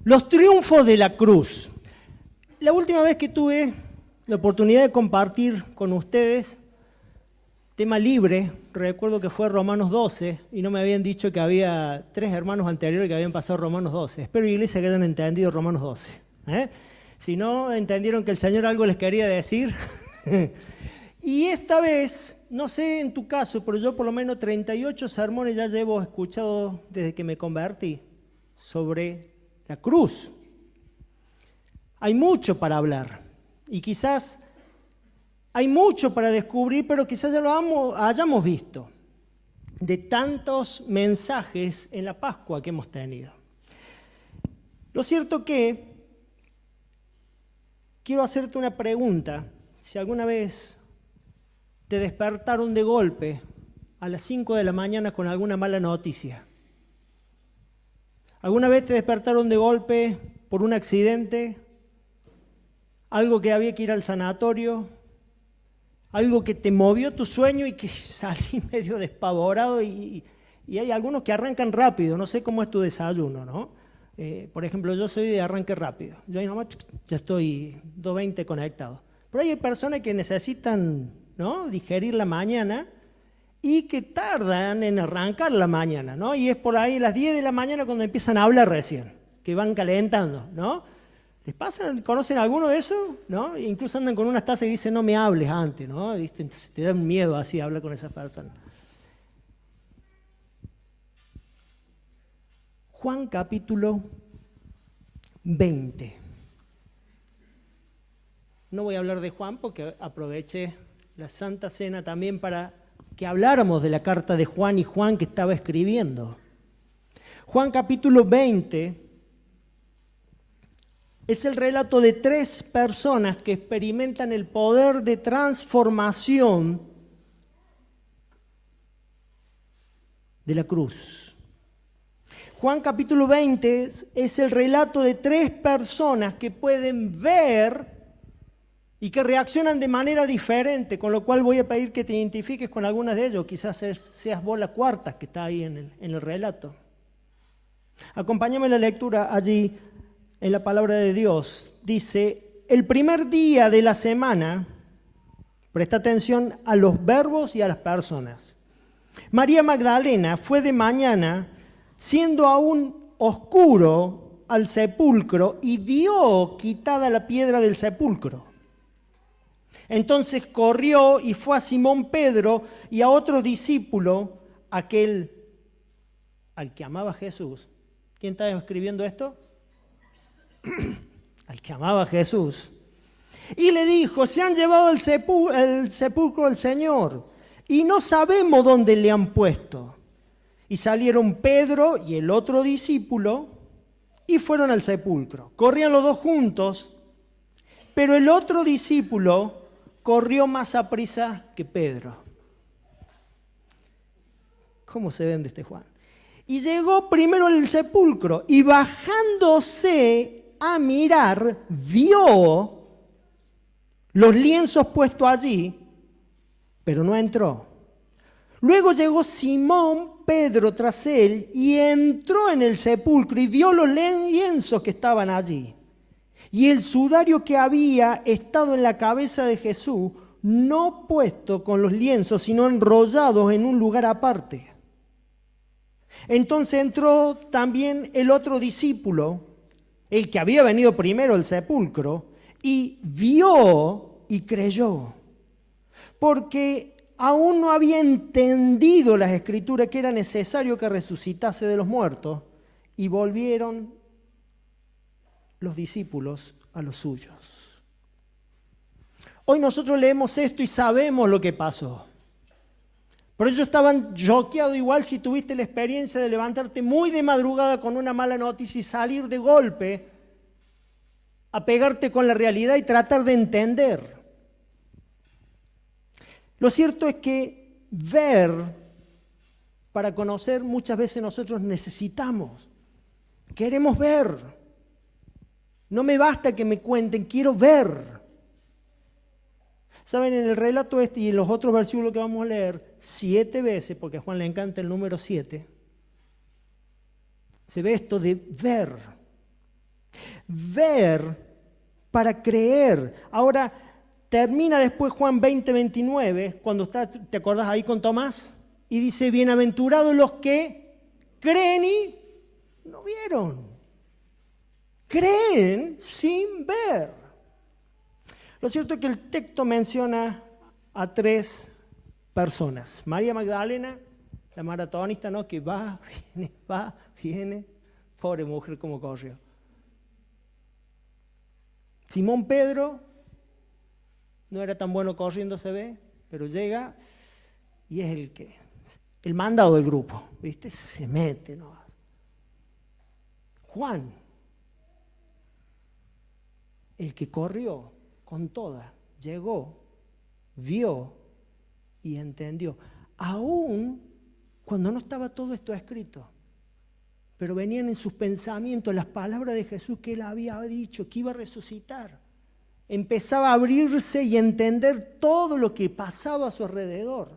Los triunfos de la cruz. La última vez que tuve la oportunidad de compartir con ustedes tema libre, recuerdo que fue Romanos 12 y no me habían dicho que había 3 hermanos anteriores que habían pasado Romanos 12. Espero, iglesia, que hayan entendido Romanos 12. Si no entendieron que el Señor algo les quería decir. Y esta vez, no sé en tu caso, pero yo por lo menos 38 sermones ya llevo escuchado desde que me convertí sobre la cruz. Hay mucho para hablar y quizás hay mucho para descubrir, pero quizás ya lo hayamos visto de tantos mensajes en la Pascua que hemos tenido. Lo cierto que quiero hacerte una pregunta. Si alguna vez te despertaron de golpe a las 5 de la mañana con alguna mala noticia, ¿alguna vez te despertaron de golpe por un accidente? ¿Algo que había que ir al sanatorio? ¿Algo que te movió tu sueño y que salí medio despavorado? Y hay algunos que arrancan rápido, no sé cómo es tu desayuno, ¿no? Por ejemplo, yo soy de arranque rápido. Yo ahí nomás ya estoy 2:20 conectado. Pero hay personas que necesitan, ¿no?, digerir la mañana y que tardan en arrancar la mañana, ¿no? Y es por ahí a las 10 de la mañana cuando empiezan a hablar recién, que van calentando, ¿no? ¿Les pasa? ¿Conocen alguno de eso? ¿No? Incluso andan con unas tazas y dicen, no me hables antes, ¿no? Entonces te dan miedo así hablar con esas personas. Juan capítulo 20. No voy a hablar de Juan porque aproveché la Santa Cena también para que habláramos de la carta de Juan y Juan que estaba escribiendo. Juan capítulo 20 es el relato de 3 personas que experimentan el poder de transformación de la cruz. Juan capítulo 20 es el relato de 3 personas que pueden ver y que reaccionan de manera diferente, con lo cual voy a pedir que te identifiques con algunas de ellos. Quizás seas vos la cuarta que está ahí en el relato. Acompáñame en la lectura allí en la palabra de Dios. Dice, el primer día de la semana, presta atención a los verbos y a las personas. María Magdalena fue de mañana, siendo aún oscuro, al sepulcro y vio quitada la piedra del sepulcro. Entonces corrió y fue a Simón Pedro y a otro discípulo, aquel al que amaba Jesús. ¿Quién está escribiendo esto? Al que amaba Jesús. Y le dijo, se han llevado el sepulcro del Señor y no sabemos dónde le han puesto. Y salieron Pedro y el otro discípulo y fueron al sepulcro. Corrían los 2 juntos, pero el otro discípulo corrió más aprisa que Pedro. ¿Cómo se vende este Juan? Y llegó primero al sepulcro y bajándose a mirar, vio los lienzos puestos allí, pero no entró. Luego llegó Simón Pedro tras él y entró en el sepulcro y vio los lienzos que estaban allí. Y el sudario que había estado en la cabeza de Jesús, no puesto con los lienzos, sino enrollados en un lugar aparte. Entonces entró también el otro discípulo, el que había venido primero al sepulcro, y vio y creyó, porque aún no había entendido las Escrituras que era necesario que resucitase de los muertos, y volvieron los discípulos a los suyos. Hoy nosotros leemos esto y sabemos lo que pasó. Pero ellos estaban choqueados igual si tuviste la experiencia de levantarte muy de madrugada con una mala noticia y salir de golpe a pegarte con la realidad y tratar de entender. Lo cierto es que ver para conocer muchas veces nosotros necesitamos. Queremos ver. No me basta que me cuenten, quiero ver. Saben, en el relato este y en los otros versículos que vamos a leer, 7 veces, porque a Juan le encanta el número 7, se ve esto de ver. Ver para creer. Ahora, termina después Juan 20:29, cuando está, ¿te acordás ahí con Tomás? Y dice, bienaventurados los que creen y no vieron. Creen sin ver. Lo cierto es que el texto menciona a 3 personas. María Magdalena, la maratonista, ¿no? Que va, viene. Pobre mujer, cómo corrió. Simón Pedro, no era tan bueno corriendo, se ve, pero llega y es el mandado del grupo, ¿viste? Se mete, ¿no? Juan, el que corrió con toda, llegó, vio y entendió, aún cuando no estaba todo esto escrito, pero venían en sus pensamientos las palabras de Jesús que él había dicho, que iba a resucitar. Empezaba a abrirse y entender todo lo que pasaba a su alrededor.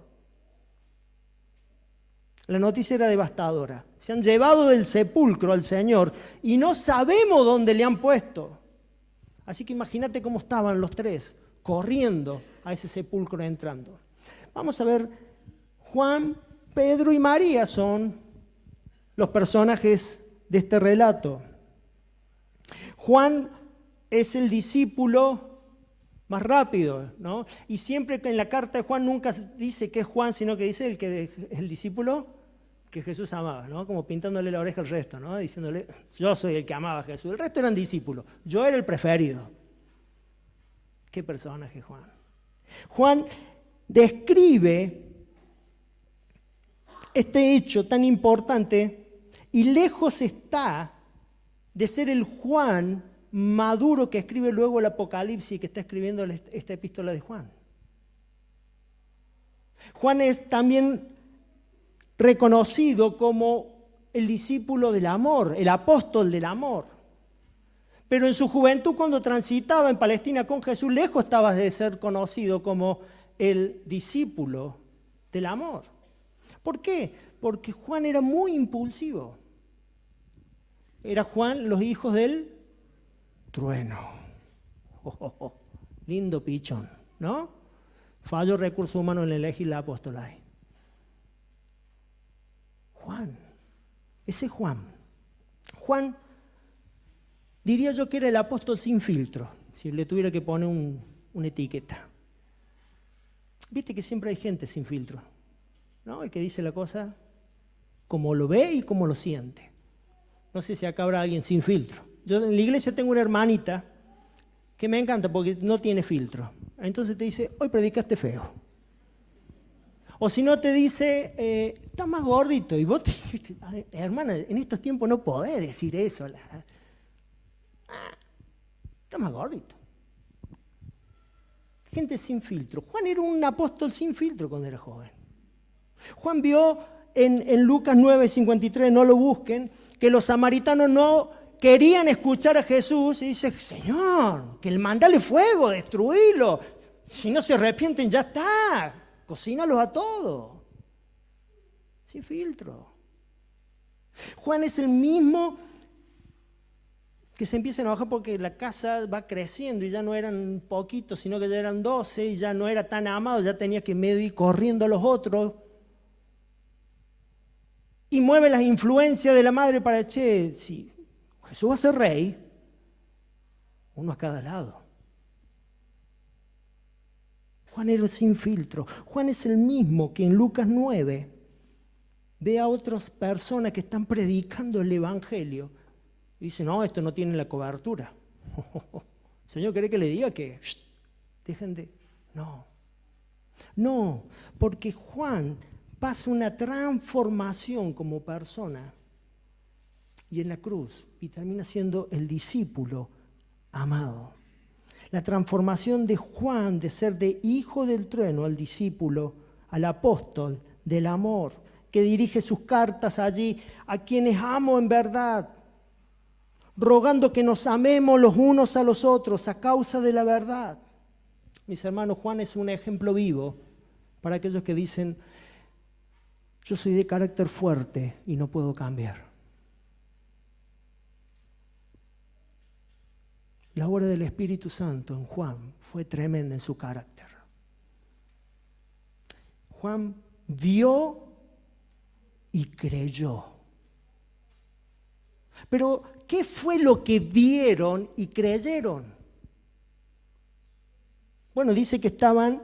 La noticia era devastadora. Se han llevado del sepulcro al Señor y no sabemos dónde le han puesto. Así que imagínate cómo estaban los 3, corriendo a ese sepulcro entrando. Vamos a ver, Juan, Pedro y María son los personajes de este relato. Juan es el discípulo más rápido, ¿no? Y siempre que en la carta de Juan nunca dice que es Juan, sino que dice el discípulo que Jesús amaba, ¿no? Como pintándole la oreja al resto, ¿no? Diciéndole, yo soy el que amaba a Jesús. El resto eran discípulos. Yo era el preferido. ¿Qué personaje Juan? Juan describe este hecho tan importante y lejos está de ser el Juan maduro que escribe luego el Apocalipsis, que está escribiendo esta epístola de Juan. Juan es también reconocido como el discípulo del amor, el apóstol del amor. Pero en su juventud, cuando transitaba en Palestina con Jesús, lejos estaba de ser conocido como el discípulo del amor. ¿Por qué? Porque Juan era muy impulsivo. Era Juan los hijos del trueno. Lindo pichón, ¿no? Fallo recurso humano en elegir la apóstola ahí. Juan, ese Juan. Juan, diría yo que era el apóstol sin filtro, si le tuviera que poner una etiqueta. Viste que siempre hay gente sin filtro, ¿no? El que dice la cosa como lo ve y como lo siente. No sé si acá habrá alguien sin filtro. Yo en la iglesia tengo una hermanita que me encanta porque no tiene filtro. Entonces te dice, hoy predicaste feo. O si no te dice, estás más gordito. Y vos te dices, hermana, en estos tiempos no podés decir eso. Estás más gordito. Gente sin filtro. Juan era un apóstol sin filtro cuando era joven. Juan vio en Lucas 9:53, no lo busquen, que los samaritanos no querían escuchar a Jesús y dice, Señor, que mandale fuego, destruílo. Si no se arrepienten, ya está. Cocínalos a todos. Sin filtro. Juan es el mismo que se empieza a enojar porque la casa va creciendo y ya no eran poquitos, sino que ya eran 12 y ya no era tan amado, ya tenía que medio ir corriendo a los otros. Y mueve las influencias de la madre para decir, si Jesús va a ser rey, uno a cada lado. Juan era sin filtro. Juan es el mismo que en Lucas 9 ve a otras personas que están predicando el Evangelio y dice, no, esto no tiene la cobertura. Señor, ¿quiere que le diga que dejen de...? No, porque Juan pasa una transformación como persona y en la cruz y termina siendo el discípulo amado. La transformación de Juan de ser de hijo del trueno al discípulo, al apóstol del amor, que dirige sus cartas allí a quienes amo en verdad, rogando que nos amemos los unos a los otros a causa de la verdad. Mis hermanos, Juan es un ejemplo vivo para aquellos que dicen, yo soy de carácter fuerte y no puedo cambiar. La obra del Espíritu Santo en Juan fue tremenda en su carácter. Juan vio y creyó. Pero, ¿qué fue lo que vieron y creyeron? Bueno, dice que estaban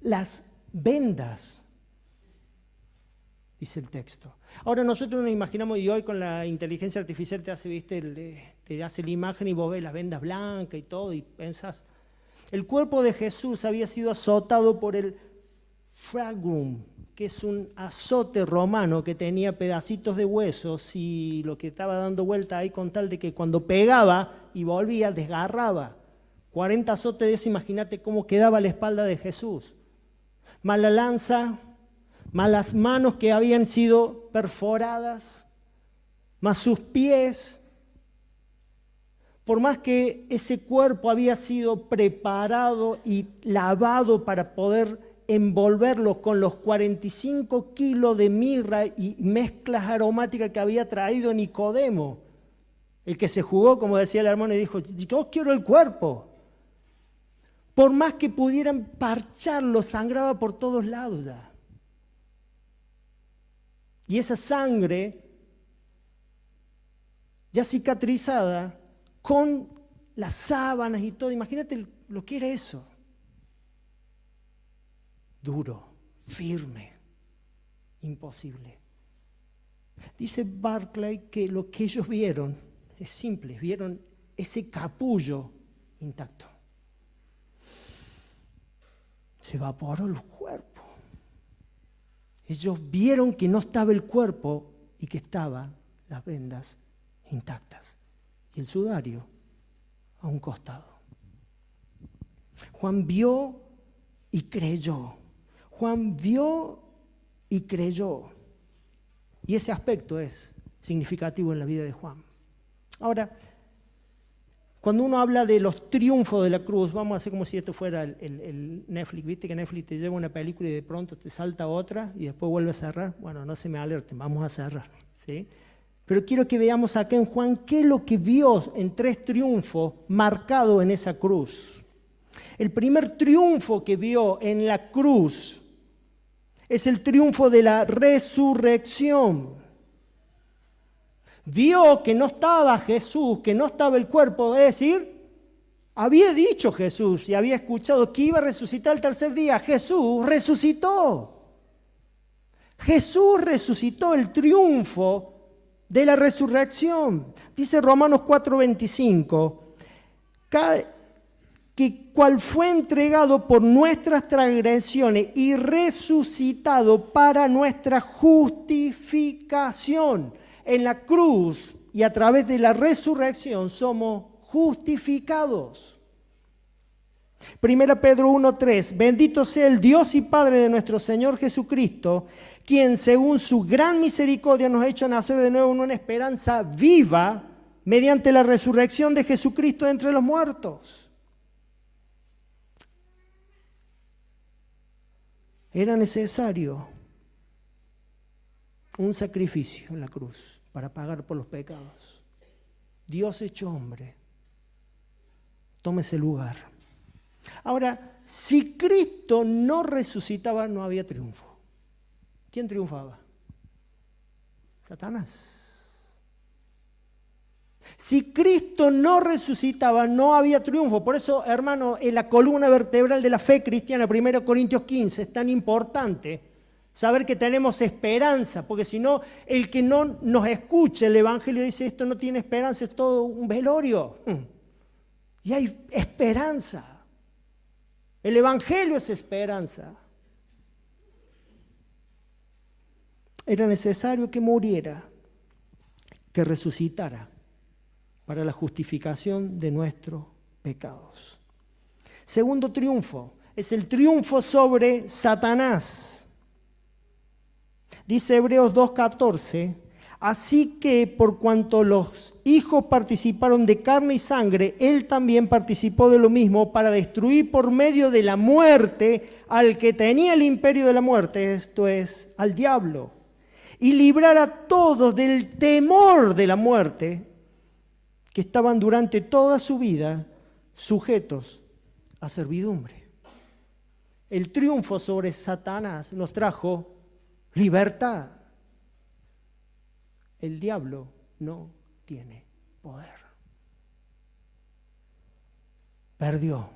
las vendas, dice el texto. Ahora nosotros nos imaginamos, y hoy con la inteligencia artificial te hace, ¿viste? Te hace la imagen y vos ves las vendas blancas y todo, y pensás. El cuerpo de Jesús había sido azotado por el fragum, que es un azote romano que tenía pedacitos de huesos y lo que estaba dando vuelta ahí con tal de que cuando pegaba y volvía, desgarraba. 40 azotes de eso, imagínate cómo quedaba la espalda de Jesús. Más la lanza, más las manos que habían sido perforadas, más sus pies. Por más que ese cuerpo había sido preparado y lavado para poder envolverlo con los 45 kilos de mirra y mezclas aromáticas que había traído Nicodemo, el que se jugó, como decía el hermano, y dijo, yo quiero el cuerpo. Por más que pudieran parcharlo, sangraba por todos lados ya. Y esa sangre, ya cicatrizada, con las sábanas y todo, imagínate lo que era eso. Duro, firme, imposible. Dice Barclay que lo que ellos vieron es simple, vieron ese capullo intacto. Se evaporó el cuerpo. Ellos vieron que no estaba el cuerpo y que estaban las vendas intactas y el sudario a un costado. Juan vio y creyó. Juan vio y creyó. Y ese aspecto es significativo en la vida de Juan. Ahora, cuando uno habla de los triunfos de la cruz, vamos a hacer como si esto fuera el Netflix. ¿Viste que Netflix te lleva una película y de pronto te salta otra y después vuelve a cerrar? Bueno, no se me alerten, vamos a cerrar, ¿sí? Pero quiero que veamos acá en Juan qué es lo que vio en 3 triunfos marcados en esa cruz. El primer triunfo que vio en la cruz es el triunfo de la resurrección. Vio que no estaba Jesús, que no estaba el cuerpo, es decir, había dicho Jesús y había escuchado que iba a resucitar el tercer día. Jesús resucitó. Jesús resucitó, el triunfo de la resurrección. Dice Romanos 4:25, que cual fue entregado por nuestras transgresiones y resucitado para nuestra justificación. En la cruz y a través de la resurrección somos justificados. 1 Pedro 1:3, bendito sea el Dios y Padre de nuestro Señor Jesucristo, quien según su gran misericordia nos ha hecho nacer de nuevo en una esperanza viva mediante la resurrección de Jesucristo de entre los muertos. Era necesario un sacrificio en la cruz para pagar por los pecados. Dios hecho hombre, toma ese lugar. Ahora, si Cristo no resucitaba, no había triunfo. ¿Quién triunfaba? Satanás. Si Cristo no resucitaba, no había triunfo. Por eso, hermano, en la columna vertebral de la fe cristiana, 1 Corintios 15, es tan importante saber que tenemos esperanza, porque si no, el que no nos escuche el Evangelio dice, esto no tiene esperanza, es todo un velorio. Y hay esperanza. El Evangelio es esperanza. Era necesario que muriera, que resucitara para la justificación de nuestros pecados. Segundo triunfo, es el triunfo sobre Satanás. Dice Hebreos 2:14, Así que por cuanto los hijos participaron de carne y sangre, él también participó de lo mismo para destruir por medio de la muerte al que tenía el imperio de la muerte, esto es, al diablo, y librar a todos del temor de la muerte, que estaban durante toda su vida sujetos a servidumbre. El triunfo sobre Satanás nos trajo libertad. El diablo no tiene poder. Perdió.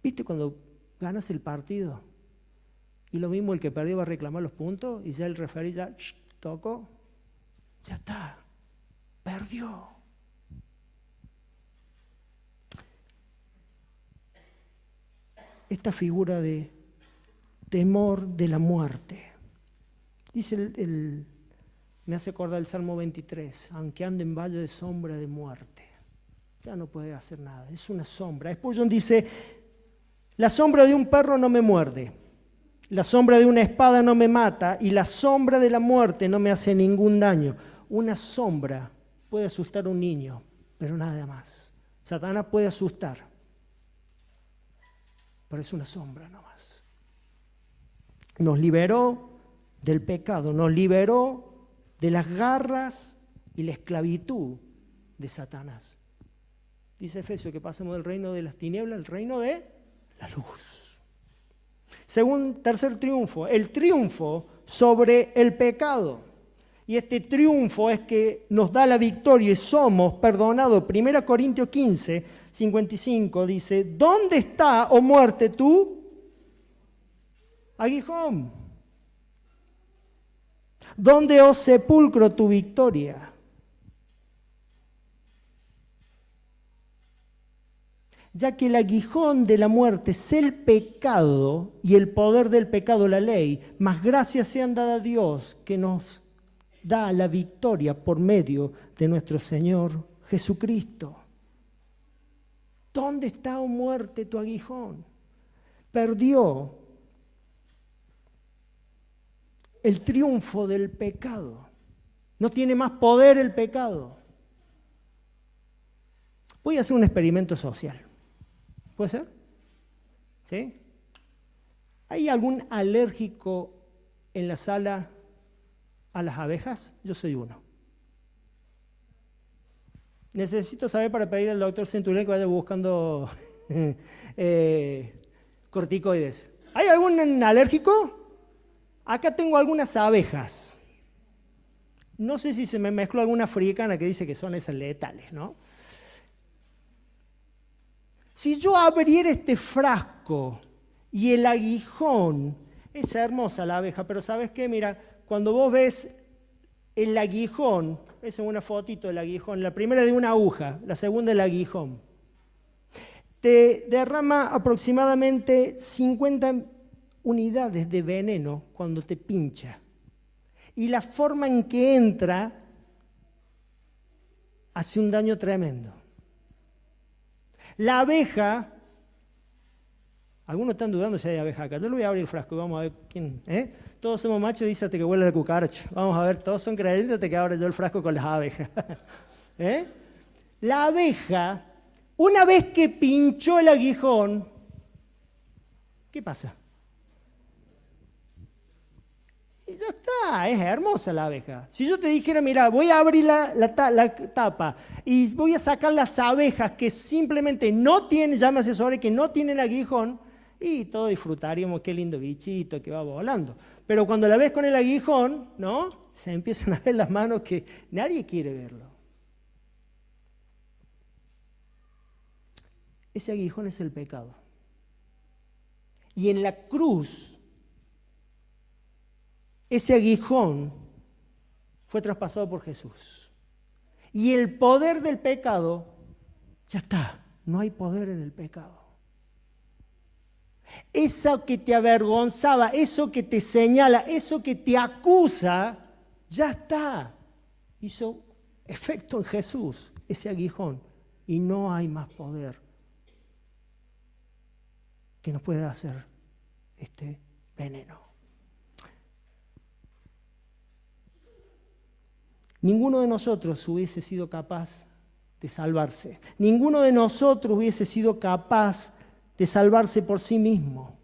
¿Viste cuando ganas el partido? Y lo mismo el que perdió va a reclamar los puntos y ya el referee ya tocó. Ya está. Perdió. Esta figura de temor de la muerte. Dice me hace acordar el Salmo 23, aunque ande en valle de sombra de muerte, ya no puede hacer nada, es una sombra. Spurgeon dice, la sombra de un perro no me muerde, la sombra de una espada no me mata y la sombra de la muerte no me hace ningún daño. Una sombra puede asustar a un niño, pero nada más. Satanás puede asustar, pero es una sombra nomás. Nos liberó del pecado, nos liberó de las garras y la esclavitud de Satanás. Dice Efesios que pasemos del reino de las tinieblas al reino de la luz. Tercer triunfo, el triunfo sobre el pecado. Y este triunfo es que nos da la victoria y somos perdonados. 1 Corintios 15, 55 dice, ¿dónde está, oh muerte, tu aguijón? ¿Dónde, oh sepulcro, tu victoria? Ya que el aguijón de la muerte es el pecado y el poder del pecado, la ley, más gracias sean dadas a Dios que nos da la victoria por medio de nuestro Señor Jesucristo. ¿Dónde está, oh muerte, tu aguijón? Perdió el triunfo del pecado. No tiene más poder el pecado. Voy a hacer un experimento social. ¿Puede ser? ¿Sí? ¿Hay algún alérgico en la sala a las abejas? Yo soy uno. Necesito saber para pedir al doctor Centurión que vaya buscando corticoides. ¿Hay algún alérgico? Acá tengo algunas abejas. No sé si se me mezcló alguna africana que dice que son esas letales, ¿no? Si yo abriera este frasco y el aguijón, es hermosa la abeja, pero ¿sabes qué? Mira, cuando vos ves el aguijón, esa es una fotito del aguijón, la primera de una aguja, la segunda del aguijón, te derrama aproximadamente 50 unidades de veneno cuando te pincha. Y la forma en que entra hace un daño tremendo. La abeja, algunos están dudando si hay abeja acá, yo le voy a abrir el frasco y vamos a ver quién, Todos somos machos, dice que huele a la cucaracha. Vamos a ver, todos son creyentes, que abro yo el frasco con las abejas. La abeja, una vez que pinchó el aguijón, ¿qué pasa? Y ya está, es hermosa la abeja. Si yo te dijera, mira, voy a abrir la tapa y voy a sacar las abejas que simplemente no tienen, ya me asesoré, que no tienen aguijón, y todos disfrutaríamos, qué lindo bichito que va volando. Pero cuando la ves con el aguijón, ¿no? Se empiezan a ver las manos que nadie quiere verlo. Ese aguijón es el pecado. Y en la cruz, ese aguijón fue traspasado por Jesús. Y el poder del pecado, ya está, no hay poder en el pecado. Eso que te avergonzaba, eso que te señala, eso que te acusa, ya está. Hizo efecto en Jesús, ese aguijón, y no hay más poder que nos puede hacer este veneno. Ninguno de nosotros hubiese sido capaz de salvarse. Ninguno de nosotros hubiese sido capaz de salvarse por sí mismo.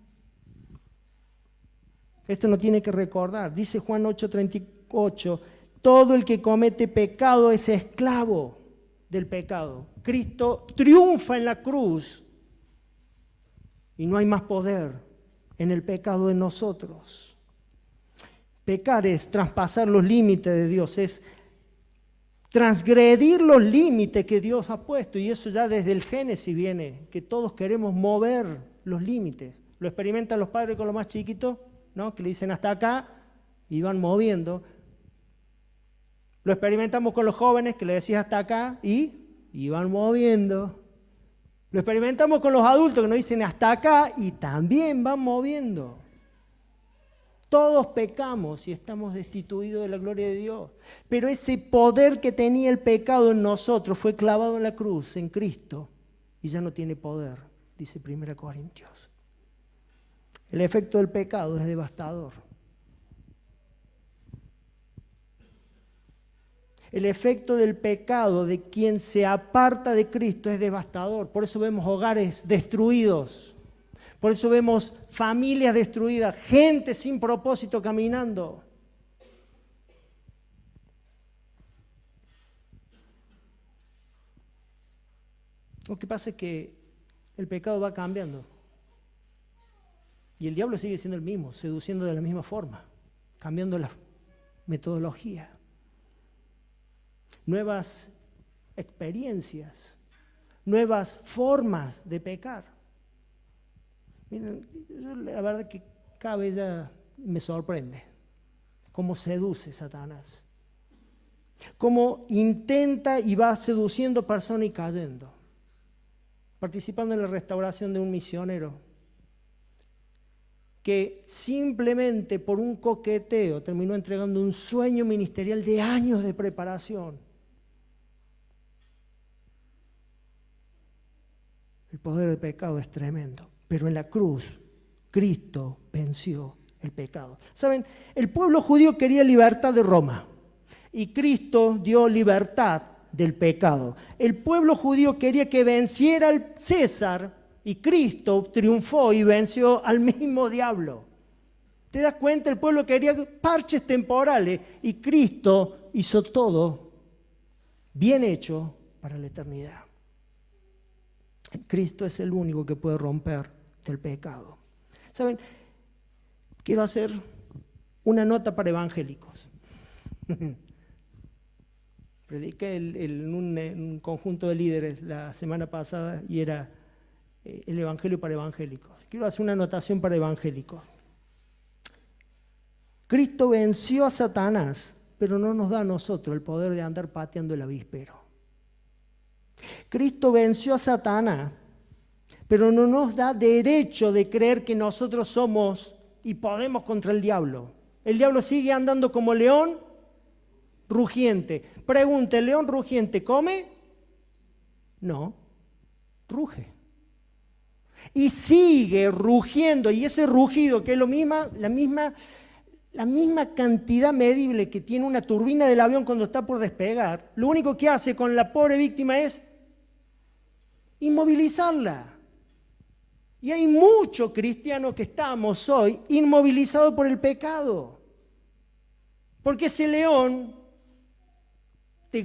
Esto no tiene que recordar. Dice Juan 8:38, todo el que comete pecado es esclavo del pecado. Cristo triunfa en la cruz y no hay más poder en el pecado de nosotros. Pecar es traspasar los límites de Dios, es transgredir los límites que Dios ha puesto, y eso ya desde el Génesis viene, que todos queremos mover los límites. Lo experimentan los padres con los más chiquitos, ¿no? Que le dicen hasta acá y van moviendo. Lo experimentamos con los jóvenes, que le decís hasta acá y van moviendo. Lo experimentamos con los adultos, que nos dicen hasta acá y también van moviendo. Todos pecamos y estamos destituidos de la gloria de Dios. Pero ese poder que tenía el pecado en nosotros fue clavado en la cruz, en Cristo, y ya no tiene poder, dice 1 Corintios. El efecto del pecado es devastador. El efecto del pecado de quien se aparta de Cristo es devastador. Por eso vemos hogares destruidos. Por eso vemos familias destruidas, gente sin propósito caminando. Lo que pasa es que el pecado va cambiando. Y el diablo sigue siendo el mismo, seduciendo de la misma forma, cambiando la metodología. Nuevas experiencias, nuevas formas de pecar. Miren, la verdad que cada vez ya me sorprende cómo seduce Satanás, cómo intenta y va seduciendo personas y cayendo. Participando en la restauración de un misionero que simplemente por un coqueteo terminó entregando un sueño ministerial de años de preparación. El poder del pecado es tremendo. Pero en la cruz, Cristo venció el pecado. ¿Saben? El pueblo judío quería libertad de Roma y Cristo dio libertad del pecado. El pueblo judío quería que venciera al César y Cristo triunfó y venció al mismo diablo. ¿Te das cuenta? El pueblo quería parches temporales y Cristo hizo todo bien hecho para la eternidad. Cristo es el único que puede romper del pecado. ¿Saben? Quiero hacer una nota para evangélicos. Prediqué en un conjunto de líderes la semana pasada y era el evangelio para evangélicos. Quiero hacer una anotación para evangélicos. Cristo venció a Satanás, pero no nos da a nosotros el poder de andar pateando el avispero. Cristo venció a Satanás, pero no nos da derecho de creer que nosotros somos y podemos contra el diablo. El diablo sigue andando como león rugiente. Pregunta, ¿el león rugiente come? No, ruge. Y sigue rugiendo, y ese rugido, que es la misma cantidad medible que tiene una turbina del avión cuando está por despegar, lo único que hace con la pobre víctima es inmovilizarla. Y hay muchos cristianos que estamos hoy inmovilizados por el pecado. Porque ese león te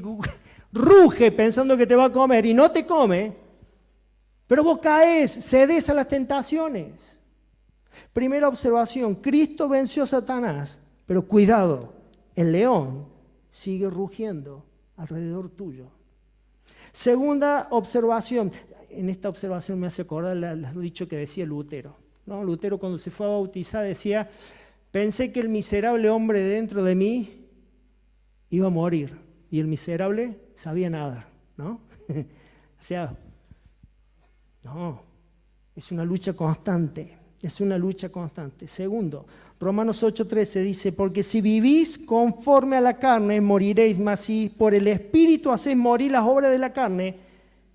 ruge pensando que te va a comer y no te come, pero vos caes, cedes a las tentaciones. Primera observación, Cristo venció a Satanás, pero cuidado, el león sigue rugiendo alrededor tuyo. Segunda observación, en esta observación me hace acordar lo dicho que decía Lutero, ¿no? Lutero cuando se fue a bautizar decía, pensé que el miserable hombre dentro de mí iba a morir y el miserable sabía nadar, ¿no? O sea, no, es una lucha constante, es una lucha constante. Segundo, Romanos 8:13 dice, porque si vivís conforme a la carne, moriréis, mas si por el Espíritu hacéis morir las obras de la carne,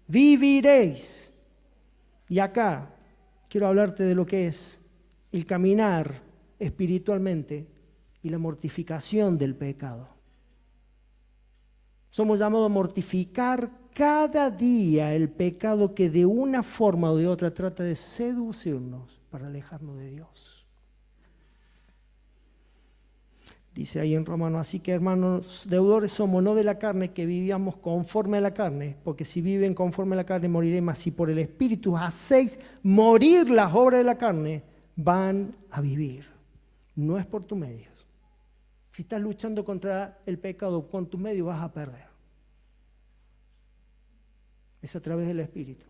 viviréis. Y acá quiero hablarte de lo que es el caminar espiritualmente y la mortificación del pecado. Somos llamados a mortificar cada día el pecado que de una forma o de otra trata de seducirnos para alejarnos de Dios. Dice ahí en Romanos, así que hermanos, deudores somos no de la carne, que vivíamos conforme a la carne, porque si viven conforme a la carne moriremos, mas si por el Espíritu hacéis morir las obras de la carne, van a vivir. No es por tus medios. Si estás luchando contra el pecado con tus medios, vas a perder. Es a través del Espíritu.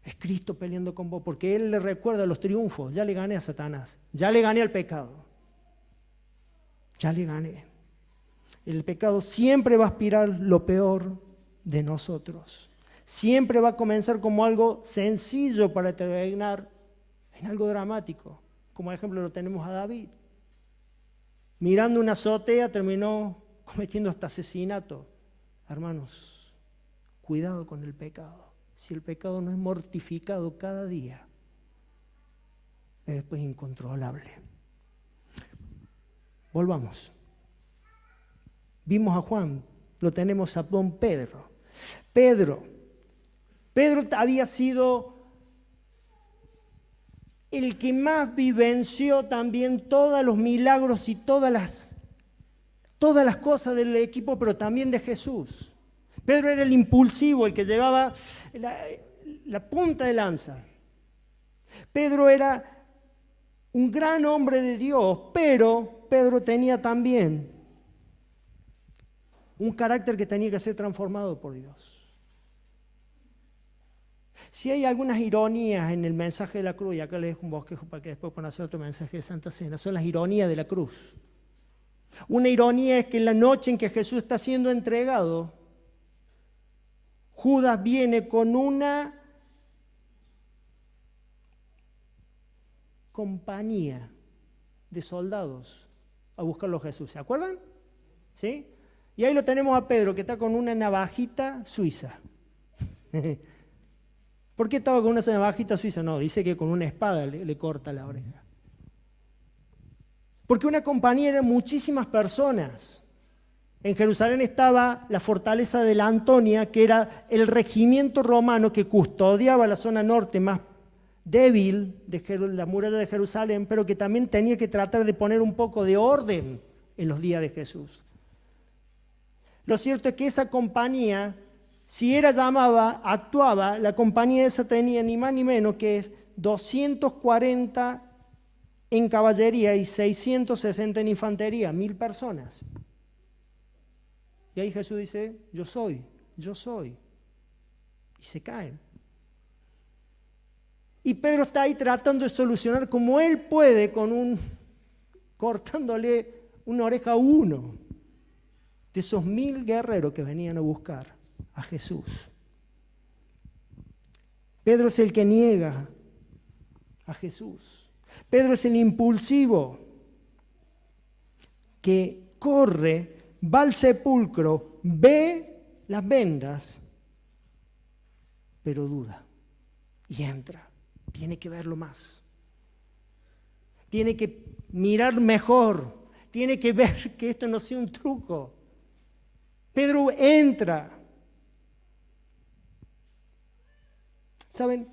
Es Cristo peleando con vos, porque Él le recuerda los triunfos. Ya le gané a Satanás, ya le gané al pecado. Ya le gané. El pecado siempre va a aspirar lo peor de nosotros. Siempre va a comenzar como algo sencillo para terminar en algo dramático. Como ejemplo lo tenemos a David. Mirando una azotea terminó cometiendo hasta asesinato. Hermanos, cuidado con el pecado. Si el pecado no es mortificado cada día, es después incontrolable. Volvamos. Vimos a Juan, lo tenemos a don Pedro. Pedro había sido el que más vivenció también todos los milagros y todas las cosas del equipo, pero también de Jesús. Pedro era el impulsivo, el que llevaba la punta de lanza. Pedro era un gran hombre de Dios, pero Pedro tenía también un carácter que tenía que ser transformado por Dios. Si hay algunas ironías en el mensaje de la cruz, y acá les dejo un bosquejo para que después puedan hacer otro mensaje de Santa Cena, son las ironías de la cruz. Una ironía es que en la noche en que Jesús está siendo entregado, Judas viene con una compañía de soldados a buscarlo a Jesús. ¿Se acuerdan? ¿Sí? Y ahí lo tenemos a Pedro, que está con una navajita suiza. ¿Por qué estaba con una navajita suiza? No, dice que con una espada le corta la oreja. Porque una compañía eran muchísimas personas. En Jerusalén estaba la fortaleza de la Antonia, que era el regimiento romano que custodiaba la zona norte más débil de la muralla de Jerusalén, pero que también tenía que tratar de poner un poco de orden en los días de Jesús. Lo cierto es que esa compañía, si era llamada, actuaba, la compañía esa tenía ni más ni menos que 240 en caballería y 660 en infantería, 1000 personas. Y ahí Jesús dice, yo soy. Y se caen. Y Pedro está ahí tratando de solucionar como él puede, cortándole una oreja a uno de esos 1000 guerreros que venían a buscar a Jesús. Pedro es el que niega a Jesús. Pedro es el impulsivo que corre, va al sepulcro, ve las vendas, pero duda y entra. Tiene que verlo más. Tiene que mirar mejor. Tiene que ver que esto no sea un truco. Pedro entra. ¿Saben?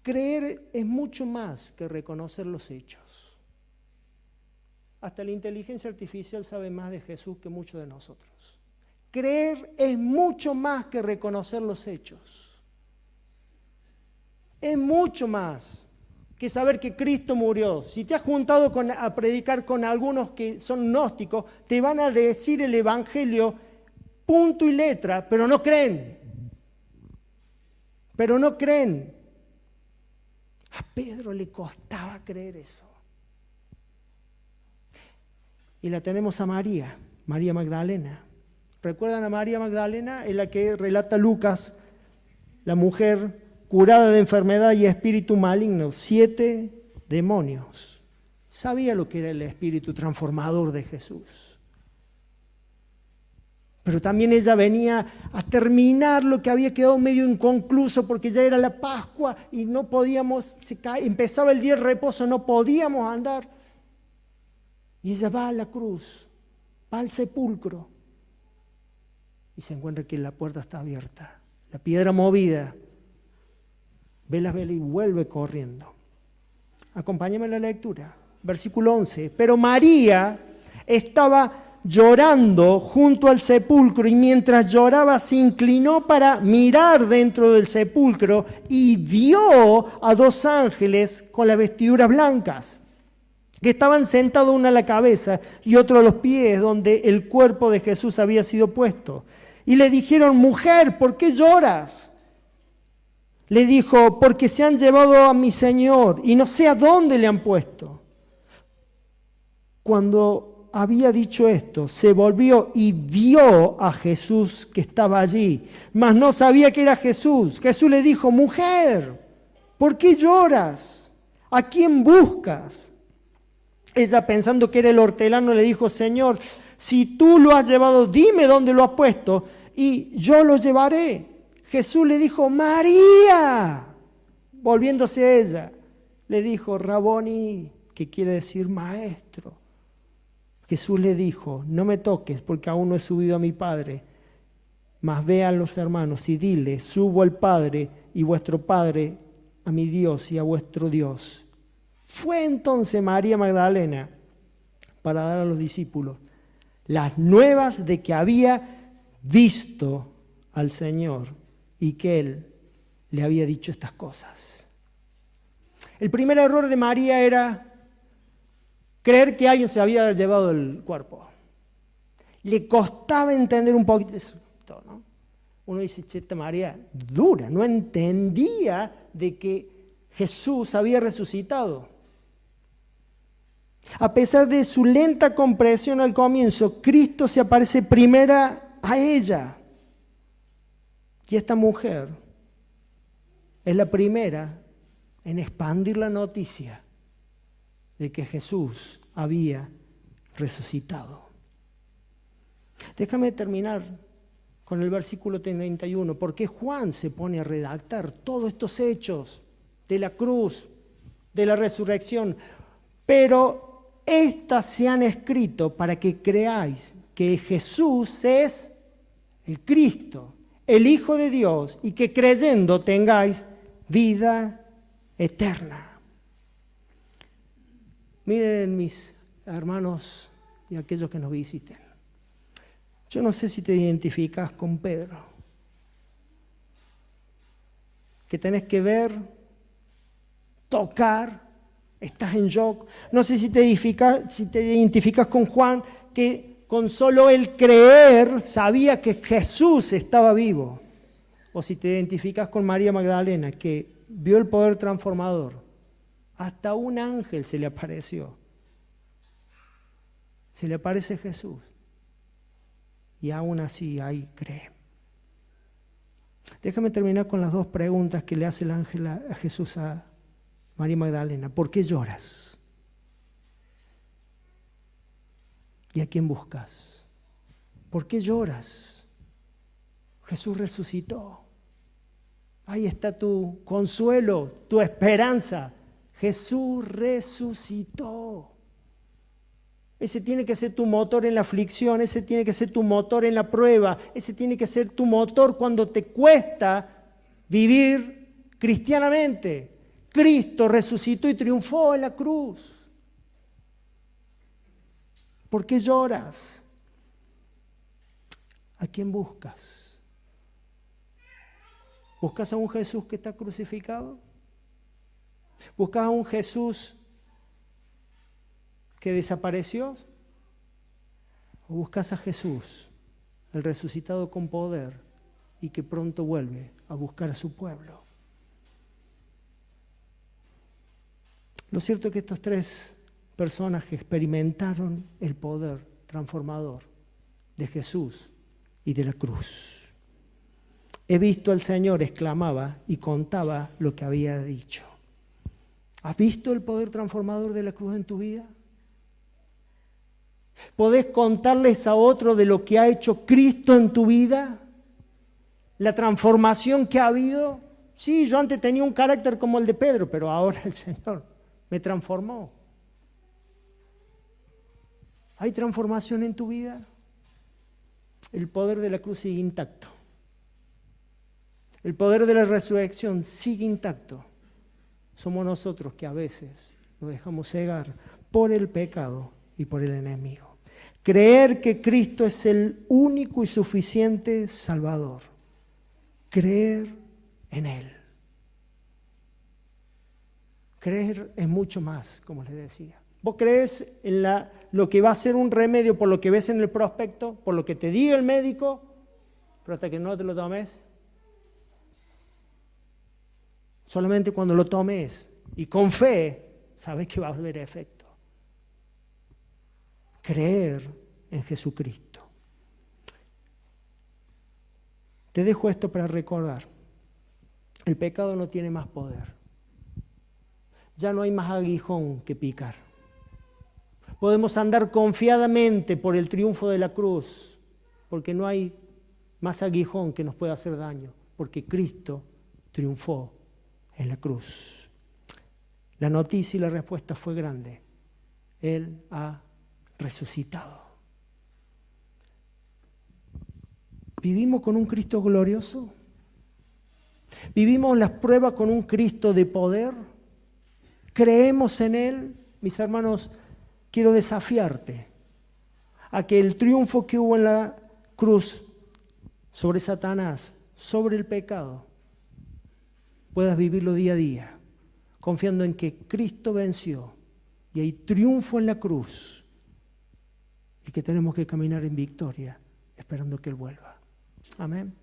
Creer es mucho más que reconocer los hechos. Hasta la inteligencia artificial sabe más de Jesús que muchos de nosotros. Creer es mucho más que reconocer los hechos. Es mucho más que saber que Cristo murió. Si te has juntado a predicar con algunos que son gnósticos, te van a decir el Evangelio punto y letra, pero no creen. Pero no creen. A Pedro le costaba creer eso. Y la tenemos a María Magdalena. ¿Recuerdan a María Magdalena? Es la que relata Lucas, la mujer curada de enfermedad y espíritu maligno, 7 demonios. Sabía lo que era el espíritu transformador de Jesús. Pero también ella venía a terminar lo que había quedado medio inconcluso porque ya era la Pascua y no podíamos, empezaba el día de reposo, no podíamos andar. Y ella va a la cruz, va al sepulcro y se encuentra que la puerta está abierta, la piedra movida. Ve las velas y vuelve corriendo. Acompáñame en la lectura. Versículo 11. Pero María estaba llorando junto al sepulcro y mientras lloraba se inclinó para mirar dentro del sepulcro y vio a dos ángeles con las vestiduras blancas que estaban sentados, uno a la cabeza y otro a los pies donde el cuerpo de Jesús había sido puesto. Y le dijeron: mujer, ¿por qué lloras? Le dijo: porque se han llevado a mi Señor y no sé a dónde le han puesto. Cuando había dicho esto, se volvió y vio a Jesús que estaba allí, mas no sabía que era Jesús. Jesús le dijo: mujer, ¿por qué lloras? ¿A quién buscas? Ella, pensando que era el hortelano, le dijo: Señor, si tú lo has llevado, dime dónde lo has puesto y yo lo llevaré. Jesús le dijo: María. Volviéndose a ella, le dijo: Raboni, que quiere decir maestro. Jesús le dijo: no me toques porque aún no he subido a mi Padre, mas ve a los hermanos y dile: subo al Padre y vuestro Padre, a mi Dios y a vuestro Dios. Fue entonces María Magdalena para dar a los discípulos las nuevas de que había visto al Señor y que Él le había dicho estas cosas. El primer error de María era creer que alguien se había llevado el cuerpo. Le costaba entender un poquito eso, ¿no? Uno dice: che, esta María dura, no entendía de que Jesús había resucitado. A pesar de su lenta comprensión al comienzo, Cristo se aparece primera a ella. Y esta mujer es la primera en expandir la noticia de que Jesús había resucitado. Déjame terminar con el versículo 31, porque Juan se pone a redactar todos estos hechos de la cruz, de la resurrección, pero estas se han escrito para que creáis que Jesús es el Cristo, el Hijo de Dios, y que creyendo tengáis vida eterna. Miren, mis hermanos y aquellos que nos visiten, yo no sé si te identificas con Pedro, que tenés que ver, tocar, estás en shock. No sé si te identificas con Juan, que con solo el creer sabía que Jesús estaba vivo. O si te identificas con María Magdalena, que vio el poder transformador. Hasta un ángel se le apareció. Se le aparece Jesús. Y aún así ahí cree. Déjame terminar con las dos preguntas que le hace el ángel a Jesús a María Magdalena. ¿Por qué lloras? ¿Y a quién buscas? ¿Por qué lloras? Jesús resucitó. Ahí está tu consuelo, tu esperanza. Jesús resucitó. Ese tiene que ser tu motor en la aflicción, ese tiene que ser tu motor en la prueba, ese tiene que ser tu motor cuando te cuesta vivir cristianamente. Cristo resucitó y triunfó en la cruz. ¿Por qué lloras? ¿A quién buscas? ¿Buscas a un Jesús que está crucificado? ¿Buscas a un Jesús que desapareció? ¿O buscas a Jesús, el resucitado con poder y que pronto vuelve a buscar a su pueblo? Lo cierto es que estos tres personas que experimentaron el poder transformador de Jesús y de la cruz. He visto al Señor, exclamaba y contaba lo que había dicho. ¿Has visto el poder transformador de la cruz en tu vida? ¿Podés contarles a otro de lo que ha hecho Cristo en tu vida? ¿La transformación que ha habido? Sí, yo antes tenía un carácter como el de Pedro, pero ahora el Señor me transformó. ¿Hay transformación en tu vida? El poder de la cruz sigue intacto. El poder de la resurrección sigue intacto. Somos nosotros que a veces nos dejamos cegar por el pecado y por el enemigo. Creer que Cristo es el único y suficiente Salvador. Creer en Él. Creer es mucho más, como les decía. Vos crees en lo que va a ser un remedio por lo que ves en el prospecto, por lo que te diga el médico, pero hasta que no te lo tomes. Solamente cuando lo tomes y con fe, sabes que va a haber efecto. Creer en Jesucristo. Te dejo esto para recordar. El pecado no tiene más poder. Ya no hay más aguijón que picar. Podemos andar confiadamente por el triunfo de la cruz, porque no hay más aguijón que nos pueda hacer daño, porque Cristo triunfó en la cruz. La noticia y la respuesta fue grande. Él ha resucitado. ¿Vivimos con un Cristo glorioso? ¿Vivimos las pruebas con un Cristo de poder? ¿Creemos en Él? Mis hermanos, quiero desafiarte a que el triunfo que hubo en la cruz sobre Satanás, sobre el pecado, puedas vivirlo día a día, confiando en que Cristo venció y hay triunfo en la cruz y que tenemos que caminar en victoria, esperando que Él vuelva. Amén.